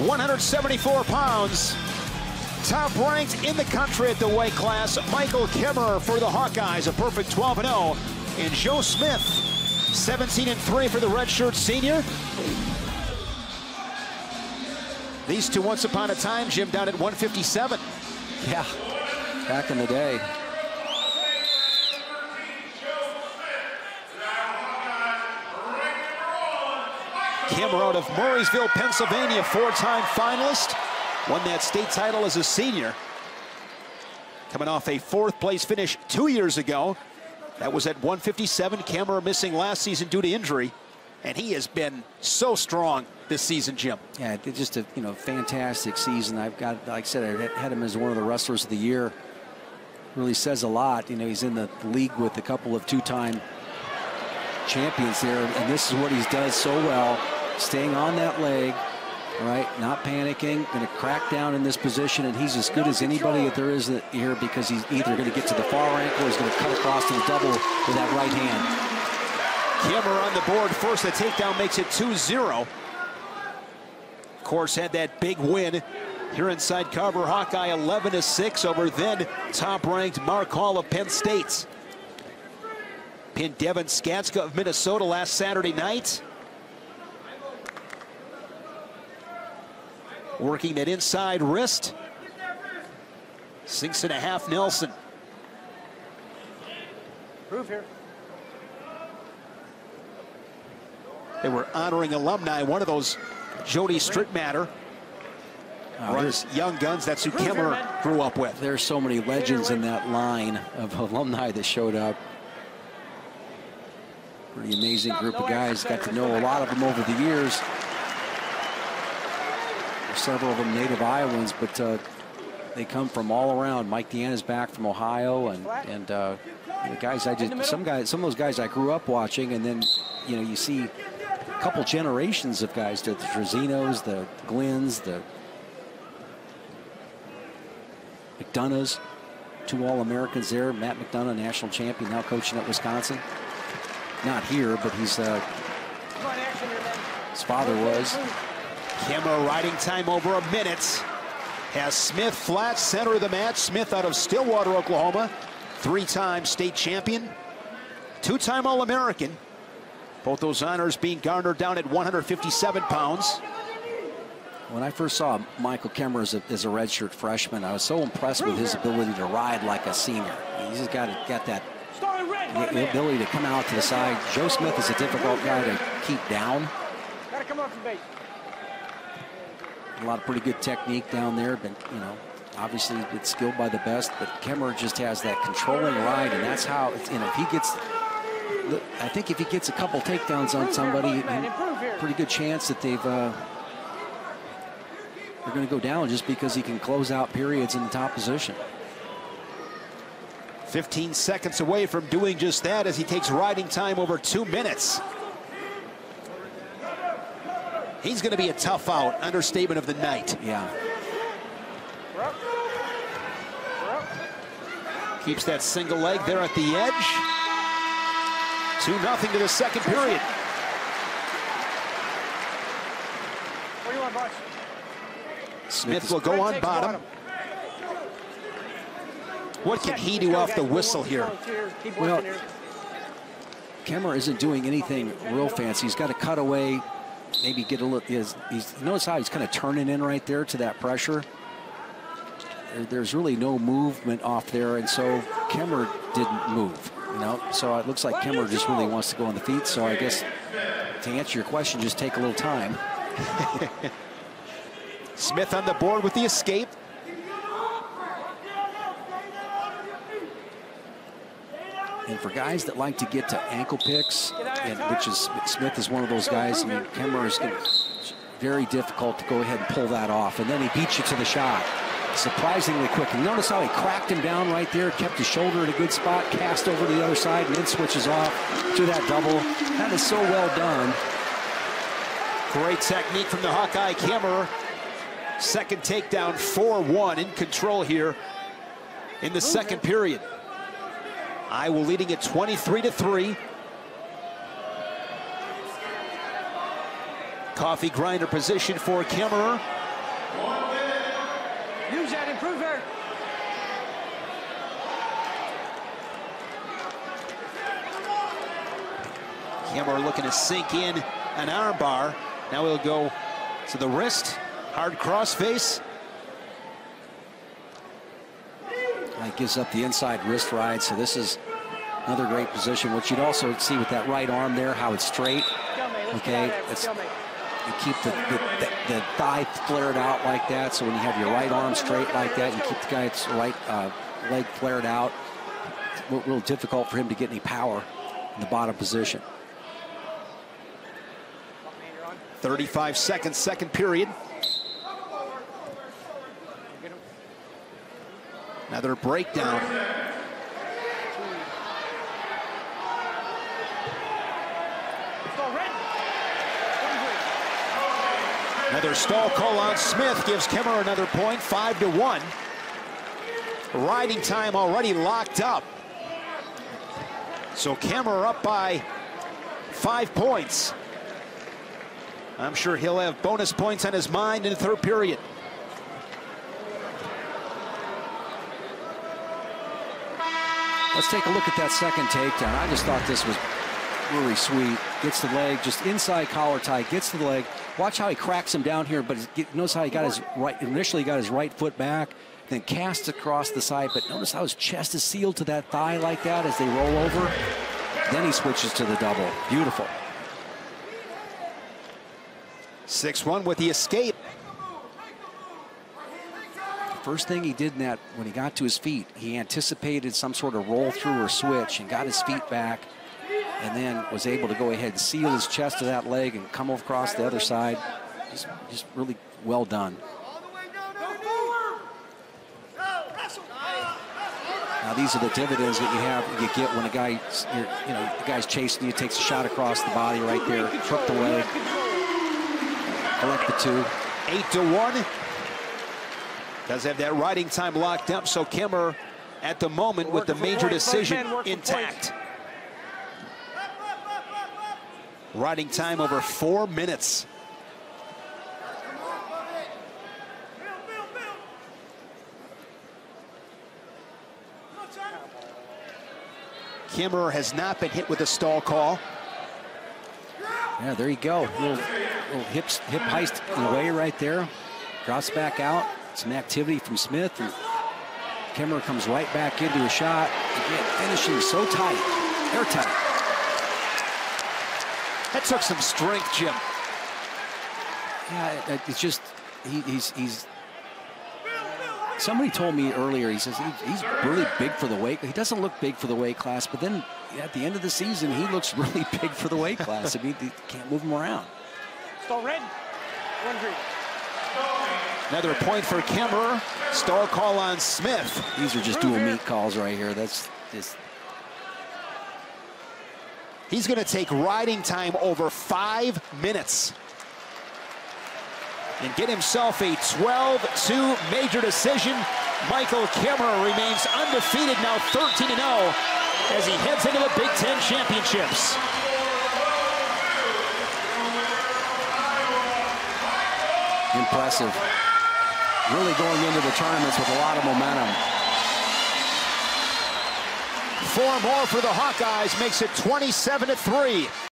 174 pounds. Top ranked in the country at the weight class, Michael Kemerer for the Hawkeyes, a perfect 12-0. And Joe Smith, 17-3 for the redshirt senior. These two once upon a time, Jim, down at 157. Yeah, back in the day. Kemerer out of Murraysville, Pennsylvania, four-time finalist. Won that state title as a senior. Coming off a fourth-place finish 2 years ago. That was at 157. Kemerer missing last season due to injury. And he has been so strong this season, Jim. Yeah, just a fantastic season. I've got, like I said, I had him as one of the wrestlers of the year. Really says a lot. He's in the league with a couple of two-time champions there, and this is what he does so well, staying on that leg, right? Not panicking, going to crack down in this position, and he's as good as anybody that there is here because he's either going to get to the far ankle or he's going to cut across to the double with that right hand. Kemerer on the board first. The takedown makes it 2-0. Of course, had that big win here inside Carver Hawkeye, 11-6 over then top-ranked Mark Hall of Penn State. Pinned Devin Skatska of Minnesota last Saturday night. Working that inside wrist. 6.5 Nelson. Proof here. They were honoring alumni. One of those, Jody Strittmatter. Runs young guns. That's who Kemerer grew up with. There's so many legends in that line of alumni that showed up. Pretty amazing group of guys. Got to know a lot of them over the years. Several of them native Iowans, but they come from all around. Mike Deanna's back from Ohio, and the guys some of those guys I grew up watching, and then you see a couple generations of guys, the Trezinos, the Glyns, the McDonoughs, two All-Americans there. Matt McDonough, national champion, now coaching at Wisconsin. Not here, but he's his father was. Kemerer riding time over a minute. Has Smith flat, center of the match. Smith out of Stillwater, Oklahoma. Three-time state champion. Two-time All-American. Both those honors being garnered down at 157 pounds. When I first saw Michael Kemerer as a redshirt freshman, I was so impressed with his ability to ride like a senior. He's just got that the ability to come out to the side. Joe Smith is a difficult guy to keep down. Gotta come up from base. A lot of pretty good technique down there, but obviously it's skilled by the best. But Kemerer just has that controlling ride, and that's how if he gets. I think if he gets a couple takedowns on somebody, pretty good chance that they're going to go down just because he can close out periods in the top position. 15 seconds away from doing just that as he takes riding time over 2 minutes. He's going to be a tough out, understatement of the night. Yeah. Keeps that single leg there at the edge. 2-0 to the second period. What do you want, boss? Smith will go on bottom. What can he do off the whistle here? Well, Kemerer isn't doing anything real fancy. He's got to cut away, maybe get a little. Notice how he's kind of turning in right there to that pressure. There's really no movement off there, and so Kemerer didn't move. So it looks like Kemerer just really wants to go on the feet. So I guess to answer your question, just take a little time. Smith on the board with the escape. And for guys that like to get to ankle picks, Smith is one of those guys. I mean, Kemerer is very difficult to go ahead and pull that off. And then he beats you to the shot. Surprisingly quick. And notice how he cracked him down right there, kept his shoulder in a good spot, cast over to the other side, and then switches off to that double. That is so well done. Great technique from the Hawkeye Kemerer. Second takedown, 4-1 in control here in the second period. Iowa leading at 23-3. Coffee grinder position for Kemerer. Use that, improve her. Kemerer looking to sink in an arm bar. Now he'll go to the wrist, hard cross face. He gives up the inside wrist ride, so this is another great position, which you'd also see with that right arm there, how it's straight. Okay, you keep the thigh flared out like that, so when you have your right arm straight like that, you keep the guy's right leg flared out. It's real difficult for him to get any power in the bottom position. 35 seconds, second period. Another breakdown. Another stall call on Smith gives Kemerer another point, 5-1. Riding time already locked up. So Kemerer up by 5 points. I'm sure he'll have bonus points on his mind in the third period. Let's take a look at that second takedown. I just thought this was really sweet. Gets the leg, just inside collar tie, gets the leg. Watch how he cracks him down here, but notice how he got his right, initially got his right foot back, then casts across the side, but notice how his chest is sealed to that thigh like that as they roll over. Then he switches to the double. Beautiful. 6-1 with the escape. First thing he did in that, when he got to his feet, he anticipated some sort of roll through or switch and got his feet back, and then was able to go ahead and seal his chest to that leg and come across the other side. Just really well done. Now these are the dividends that you get when a guy, the guy's chasing you, takes a shot across the body right there, hook the leg, collect the two. 8-1. Does have that riding time locked up, so Kemerer at the moment with the major decision intact. Riding time over 4 minutes. Kemerer has not been hit with a stall call. Yeah, there you go. Little hip heist away right there. Drops back out. Some activity from Smith. And Kemerer comes right back into a shot. Again, finishing so tight. Airtight. That took some strength, Jim. Yeah, it's just, he's somebody told me earlier, he says he's really big for the weight. He doesn't look big for the weight class, but then at the end of the season, he looks really big for the weight class. I mean, you can't move him around. Stall red. 1-3. Another point for Kemerer. Stall call on Smith. These are just dual meat calls right here. That's just. He's going to take riding time over 5 minutes and get himself a 12-2 major decision. Michael Kemerer remains undefeated, now 13-0, as he heads into the Big Ten Championships. Impressive. Really going into the tournaments with a lot of momentum. 4 more for the Hawkeyes, makes it 27-3.